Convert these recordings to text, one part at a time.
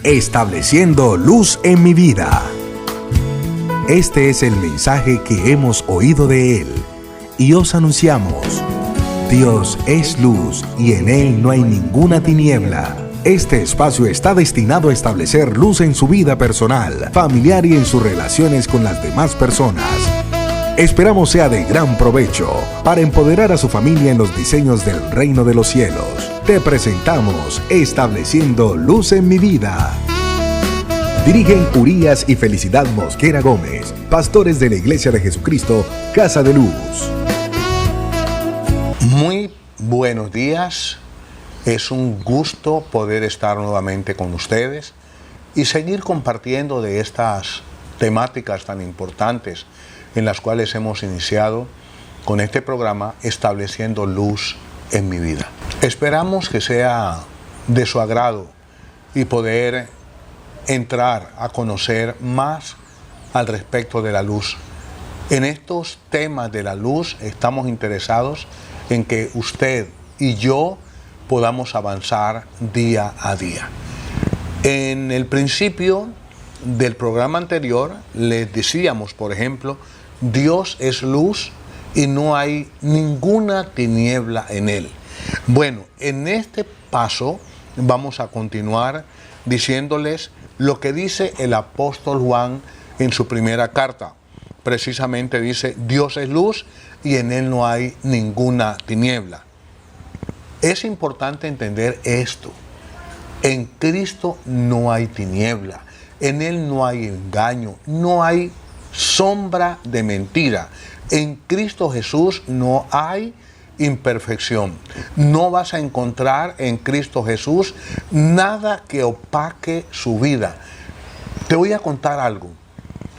Estableciendo luz en mi vida. Este es el mensaje que hemos oído de Él y os anunciamos. Dios es luz y en Él no hay ninguna tiniebla. Este espacio está destinado a establecer luz en su vida personal, familiar y en sus relaciones con las demás personas. Esperamos sea de gran provecho para empoderar a su familia en los diseños del reino de los cielos. Te presentamos Estableciendo Luz en mi vida. Dirigen Urías y Felicidad Mosquera Gómez, pastores de la Iglesia de Jesucristo, Casa de Luz. Muy buenos días. Es un gusto poder estar nuevamente con ustedes y seguir compartiendo de estas temáticas tan importantes en las cuales hemos iniciado con este programa Estableciendo Luz en mi vida. Esperamos que sea de su agrado y poder entrar a conocer más al respecto de la luz. En estos temas de la luz estamos interesados en que usted y yo podamos avanzar día a día. En el principio del programa anterior les decíamos, por ejemplo, Dios es luz y no hay ninguna tiniebla en Él. Bueno, en este paso vamos a continuar diciéndoles lo que dice el apóstol Juan en su primera carta. Precisamente dice, Dios es luz y en Él no hay ninguna tiniebla. Es importante entender esto. En Cristo no hay tiniebla, en Él no hay engaño, no hay sombra de mentira. En Cristo Jesús no hay imperfección. No vas a encontrar en Cristo Jesús nada que opaque su vida. Te voy a contar algo.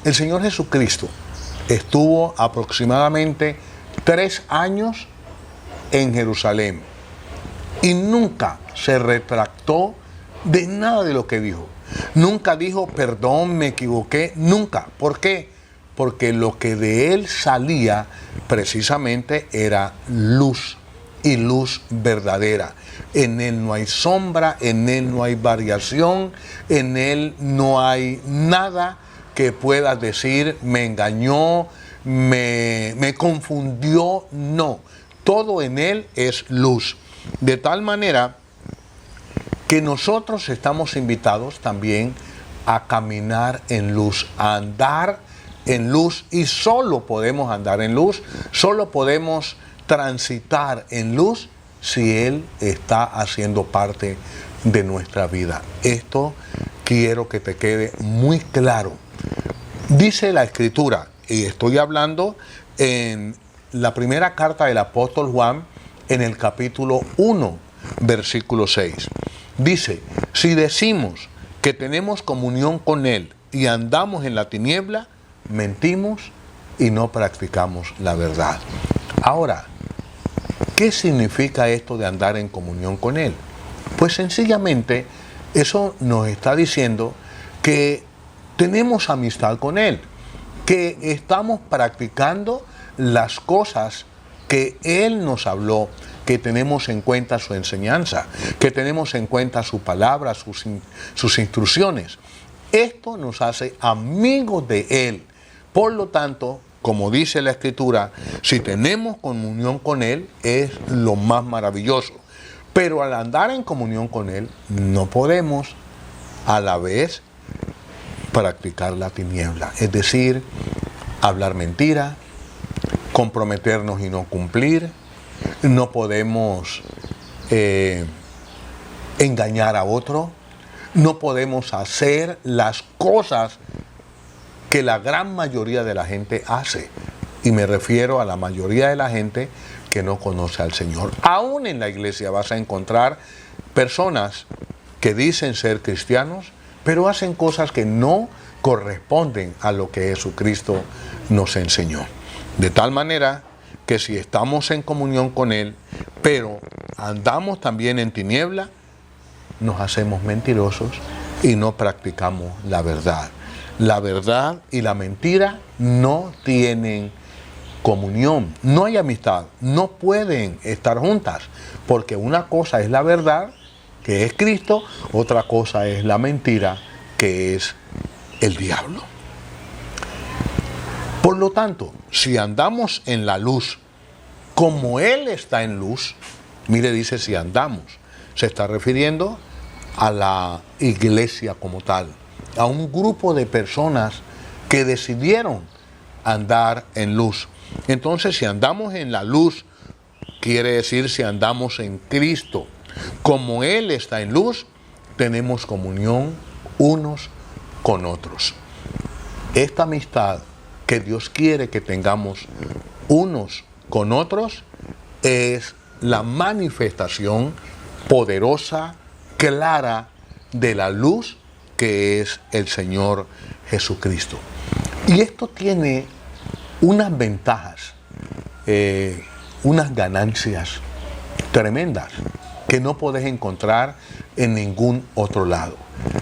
El Señor Jesucristo estuvo aproximadamente 3 años en Jerusalén y nunca se retractó de nada de lo que dijo. Nunca dijo, perdón, me equivoqué, nunca. ¿Por qué? Porque lo que de él salía precisamente era luz y luz verdadera. En él no hay sombra, en él no hay variación, en él no hay nada que pueda decir, me engañó, me confundió. No, todo en él es luz. De tal manera que nosotros estamos invitados también a caminar en luz, a andar en luz, y solo podemos andar en luz, solo podemos transitar en luz si Él está haciendo parte de nuestra vida. Esto quiero que te quede muy claro. Dice la Escritura, y estoy hablando en la primera carta del apóstol Juan, en el capítulo 1, versículo 6. Dice, si decimos que tenemos comunión con Él y andamos en la tiniebla, mentimos y no practicamos la verdad. Ahora, ¿qué significa esto de andar en comunión con Él? Pues sencillamente, eso nos está diciendo que tenemos amistad con Él, que estamos practicando las cosas que Él nos habló, que tenemos en cuenta su enseñanza, que tenemos en cuenta su palabra, sus instrucciones. Esto nos hace amigos de Él. Por lo tanto, como dice la Escritura, si tenemos comunión con Él, es lo más maravilloso. Pero al andar en comunión con Él, no podemos a la vez practicar la tiniebla. Es decir, hablar mentira, comprometernos y no cumplir. No podemos engañar a otro. No podemos hacer las cosas que la gran mayoría de la gente hace. Y me refiero a la mayoría de la gente que no conoce al Señor. Aún en la iglesia vas a encontrar personas que dicen ser cristianos, pero hacen cosas que no corresponden a lo que Jesucristo nos enseñó. De tal manera que si estamos en comunión con Él, pero andamos también en tiniebla, nos hacemos mentirosos y no practicamos la verdad. La verdad y la mentira no tienen comunión, no hay amistad, no pueden estar juntas, porque una cosa es la verdad, que que es Cristo, otra cosa es la mentira, que es el diablo. Por lo tanto, si andamos en la luz, como Él está en luz, mire, dice si andamos, se está refiriendo a la iglesia como tal, a un grupo de personas que decidieron andar en luz. Entonces, si andamos en la luz, quiere decir si andamos en Cristo, como Él está en luz, tenemos comunión unos con otros. Esta amistad que Dios quiere que tengamos unos con otros es la manifestación poderosa, clara de la luz que es el Señor Jesucristo. Y esto tiene unas ventajas, unas ganancias tremendas que no podés encontrar en ningún otro lado.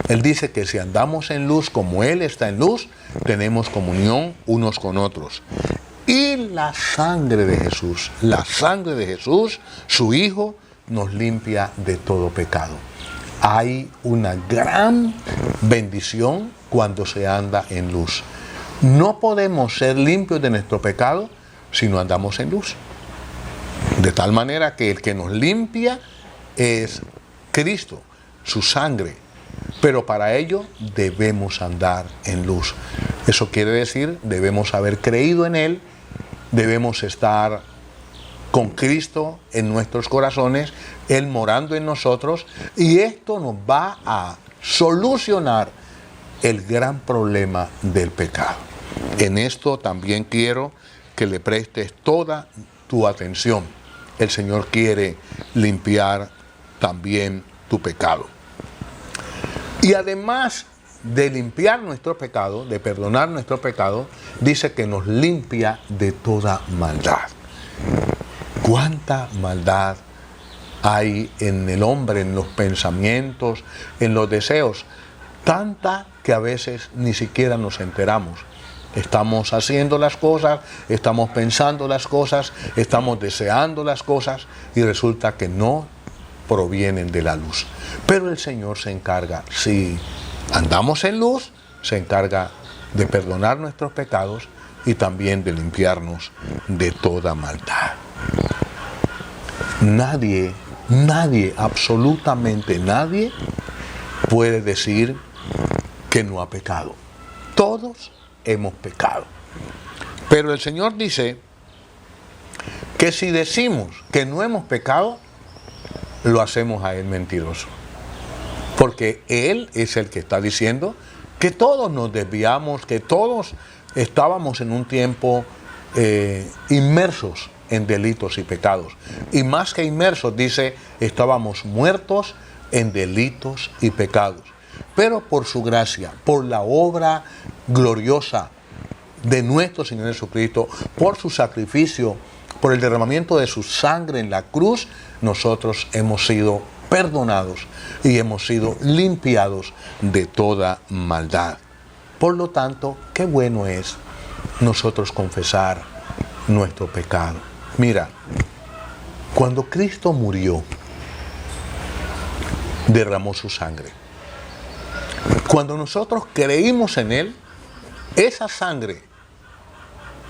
Él dice que si andamos en luz como Él está en luz, tenemos comunión unos con otros. Y la sangre de Jesús, su Hijo, nos limpia de todo pecado. Hay una gran bendición cuando se anda en luz. No podemos ser limpios de nuestro pecado si no andamos en luz. De tal manera que el que nos limpia es Cristo, su sangre. Pero para ello debemos andar en luz. Eso quiere decir, debemos haber creído en Él, debemos estar con Cristo en nuestros corazones, Él morando en nosotros, y esto nos va a solucionar el gran problema del pecado. En esto también quiero que le prestes toda tu atención. El Señor quiere limpiar también tu pecado. Y además de limpiar nuestro pecado, de perdonar nuestro pecado, dice que nos limpia de toda maldad. ¿Cuánta maldad hay en el hombre, en los pensamientos, en los deseos? Tanta que a veces ni siquiera nos enteramos. Estamos haciendo las cosas, estamos pensando las cosas, estamos deseando las cosas y resulta que no provienen de la luz. Pero el Señor se encarga, si andamos en luz, se encarga de perdonar nuestros pecados y también de limpiarnos de toda maldad. Nadie, absolutamente nadie puede decir que no ha pecado. Todos hemos pecado. Pero el Señor dice que si decimos que no hemos pecado, lo hacemos a Él mentiroso. Porque Él es el que está diciendo que todos nos desviamos, que todos estábamos en un tiempo inmersos en delitos y pecados. Y más que inmersos, dice, estábamos muertos en delitos y pecados. Pero por su gracia, por la obra gloriosa de nuestro Señor Jesucristo, por su sacrificio, por el derramamiento de su sangre en la cruz, nosotros hemos sido perdonados y hemos sido limpiados de toda maldad. Por lo tanto, qué bueno es nosotros confesar nuestro pecado. Mira, cuando Cristo murió, derramó su sangre. Cuando nosotros creímos en Él, esa sangre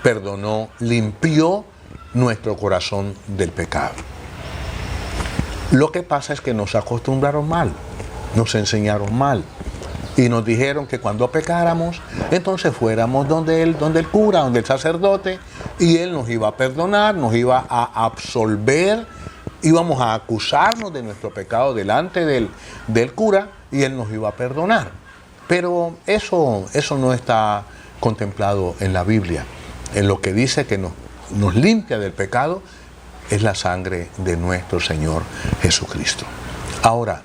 perdonó, limpió nuestro corazón del pecado. Lo que pasa es que nos acostumbraron mal, nos enseñaron mal y nos dijeron que cuando pecáramos, entonces fuéramos donde el cura, donde el sacerdote, y él nos iba a perdonar, nos iba a absolver, íbamos a acusarnos de nuestro pecado delante del cura y él nos iba a perdonar. Pero eso no está contemplado en la Biblia. En lo que dice que nos limpia del pecado es la sangre de nuestro Señor Jesucristo. Ahora,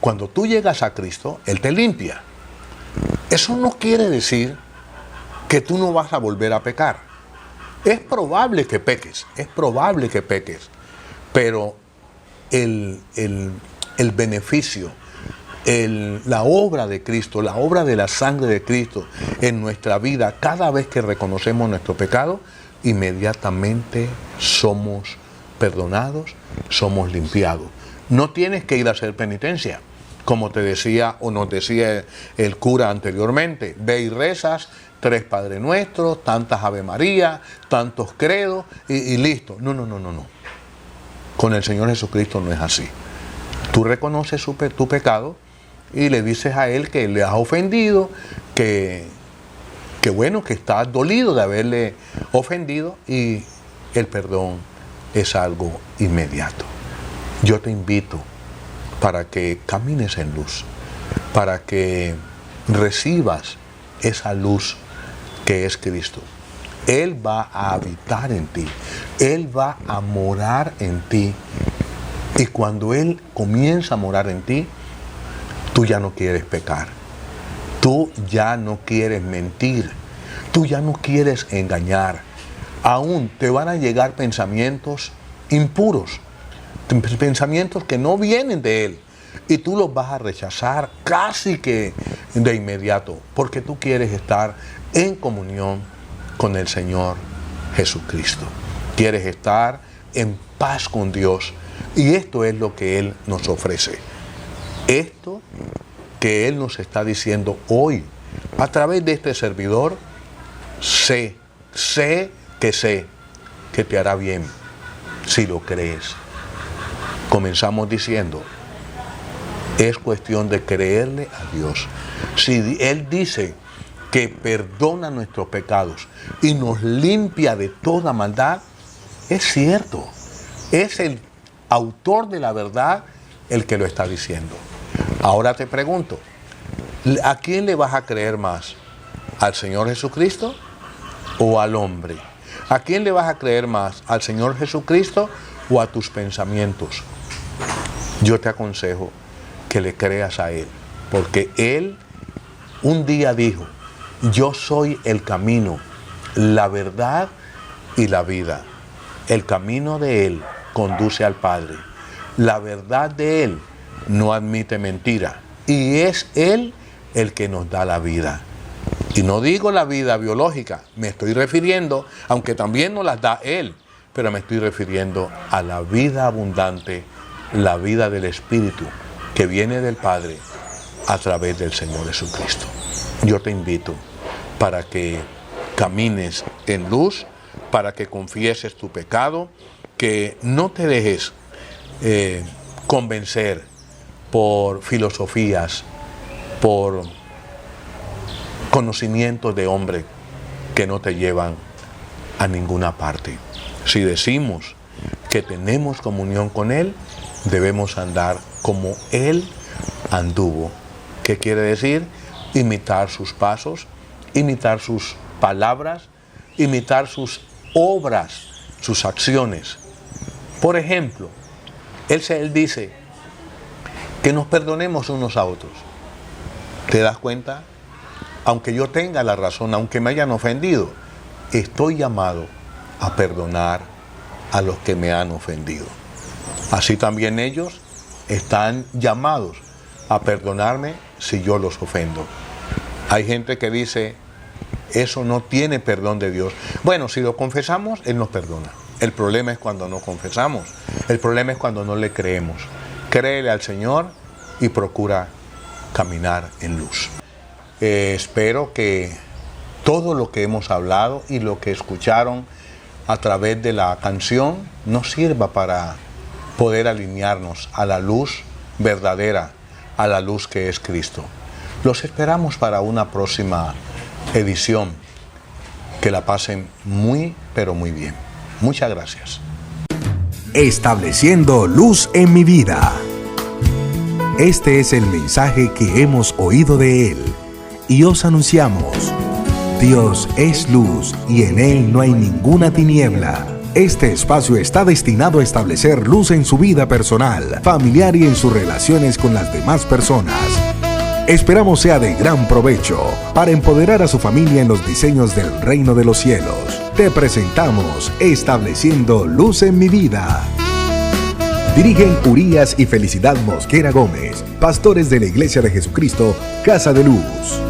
cuando tú llegas a Cristo, Él te limpia. Eso no quiere decir que tú no vas a volver a pecar. Es probable que peques, pero el beneficio, la obra de Cristo, la obra de la sangre de Cristo en nuestra vida, cada vez que reconocemos nuestro pecado, inmediatamente somos perdonados, somos limpiados. No tienes que ir a hacer penitencia, como te decía o nos decía el cura anteriormente. Ve y rezas 3 Padre Nuestros, tantas Ave María, tantos credos y listo. No. Con el Señor Jesucristo no es así. Tú reconoces tu pecado y le dices a Él que le has ofendido, que bueno, que estás dolido de haberle ofendido, y el perdón es algo inmediato. Yo te invito para que camines en luz, para que recibas esa luz que es Cristo. Él va a habitar en ti, Él va a morar en ti, y cuando Él comienza a morar en ti, tú ya no quieres pecar, tú ya no quieres mentir, tú ya no quieres engañar. Aún te van a llegar pensamientos impuros, pensamientos que no vienen de Él, y tú los vas a rechazar casi que de inmediato, porque tú quieres estar en comunión con el Señor Jesucristo. Quieres estar en paz con Dios, y esto es lo que Él nos ofrece. Esto que Él nos está diciendo hoy a través de este servidor, sé que te hará bien si lo crees. Comenzamos diciendo, es cuestión de creerle a Dios. Si Él dice que perdona nuestros pecados y nos limpia de toda maldad, es cierto. Es el autor de la verdad el que lo está diciendo. Ahora te pregunto, ¿a quién le vas a creer más? ¿Al Señor Jesucristo o al hombre? ¿A quién le vas a creer más? ¿Al Señor Jesucristo o a tus pensamientos? Yo te aconsejo que le creas a Él, porque Él un día dijo, yo soy el camino, la verdad y la vida. El camino de Él conduce al Padre. La verdad de Él no admite mentira, y es Él el que nos da la vida. Y no digo la vida biológica, me estoy refiriendo, aunque también nos las da Él, pero me estoy refiriendo a la vida abundante, la vida del Espíritu que viene del Padre a través del Señor Jesucristo. Yo te invito para que camines en luz, para que confieses tu pecado, que no te dejes convencer por filosofías, por conocimientos de hombre que no te llevan a ninguna parte. Si decimos que tenemos comunión con Él, debemos andar como Él anduvo. ¿Qué quiere decir? Imitar sus pasos, imitar sus palabras, imitar sus obras, sus acciones. Por ejemplo, Él dice que nos perdonemos unos a otros. ¿Te das cuenta? Aunque yo tenga la razón, aunque me hayan ofendido, estoy llamado a perdonar a los que me han ofendido. Así también ellos están llamados a perdonarme si yo los ofendo. Hay gente que dice, eso no tiene perdón de Dios. Bueno, si lo confesamos, Él nos perdona. El problema es cuando no confesamos. El problema es cuando no le creemos. Créele al Señor y procura caminar en luz. Espero que todo lo que hemos hablado y lo que escucharon a través de la canción nos sirva para poder alinearnos a la luz verdadera, a la luz que es Cristo. Los esperamos para una próxima edición. Que la pasen muy, pero muy bien. Muchas gracias. Estableciendo luz en mi vida. Este es el mensaje que hemos oído de Él y os anunciamos. Dios es luz y en Él no hay ninguna tiniebla. Este espacio está destinado a establecer luz en su vida personal, familiar y en sus relaciones con las demás personas. Esperamos sea de gran provecho para empoderar a su familia en los diseños del reino de los cielos. Te presentamos Estableciendo Luz en mi vida. Dirigen Urías y Felicidad Mosquera Gómez, pastores de la Iglesia de Jesucristo, Casa de Luz.